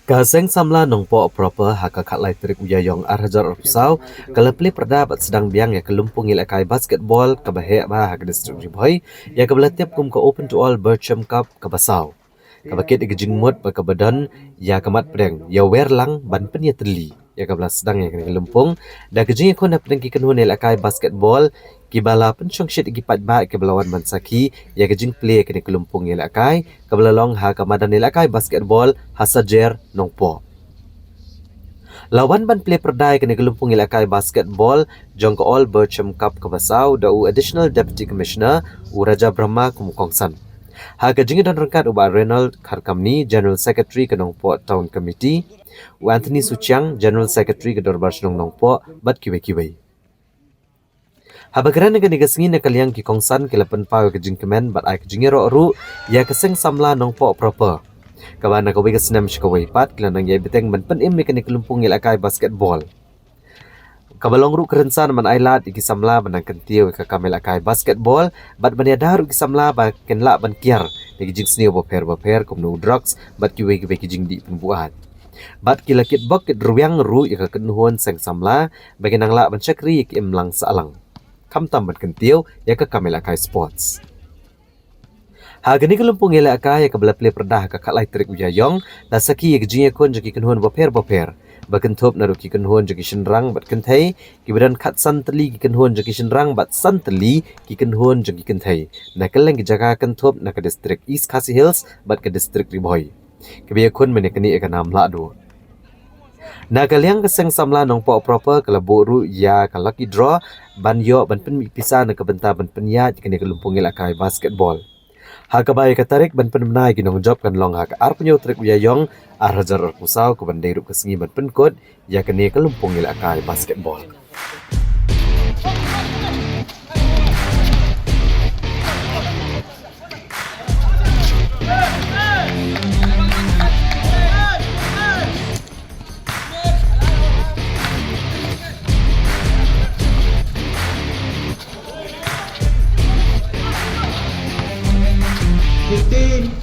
Kaseng samla nongpo proper haka katlai trik uyayong arhajar orpusau kalapli perdapat sedang biang ya kelumpung ilakai basketball kabahe bah haka distrik riboy ya kabala tiap kum ka open to all Bercham Cup kabasau kabakit igajingmut bakabadan ya kamat pedeng ya werlang ban penya teli ya kabala sedang ya kelumpung da kejing ko na pedeng kikanun ilakai basketball kibala pensyong shit igipat ba kibalawan mansaki ya kejing play kini kelumpung ilakai kabalalong ha kamadan ilakai basketball hasajer nongpo lawan ban play perdai kini gelumpung ilakai basketball jongko all Bercham Cup kabasau da additional deputy commissioner Raja Brahma kumukongsan ha kejing dan rengkat uba Renald Kharkamni general secretary ke nongpo town committee Anthony Suchiang general secretary ke dorbar nongpo bat kiwe Habagaran dengan negasngi na kaliang ki kongsan kilapan pau ke jingkemen bat ai ke jingero ru ya keseng samla nongpo proper. Kawan nak kawai kesenam shikawai pat kilanang ya beteng ban pen im ni kelumpung ilakai basketball. Kabalong ru kerensan man ailat iki samla banang kentiu ka kamelakai basketball bat ban yadar iki samla ba kenla ban kiar ni jing sni boper kum no drugs bat kiwe ki jing di pembuat. Bat kilakit bokit ruyang ru ya ka kenuhon seng samla baginang la ban chakri ik imlang saalang. Kam tambat kentiu ya ke kamelakai sports. Hagani kelumpung ilakai ya ke bela play perdah ka kalai trik uyayong da saki ya gejing kon jeki kenhuan boper bakentop naru ki kenhuan jeki shenrang bat kentai kibadan kat san teli ki kenhuan jeki shenrang bat san teli ki kenhuan jeki kentai na keleng ki jaga kentop na ke distrik East Khasi Hills bat ke distrik Riboy kebiya kon menekani ka nam la do na kaliang keseng samla nongpo proper kalabu ru ya ka lucky draw ban yo ban pen pisa na kabenta ban penya kini kelumpung ilakai basketball ha kabay katarik ban pen menai ginong job kan long ha ka arpenyo trik uyayong arhajar pusau ku bandai ru kesengi ban penkot ya kini kelumpung ilakai basketball Fifteen.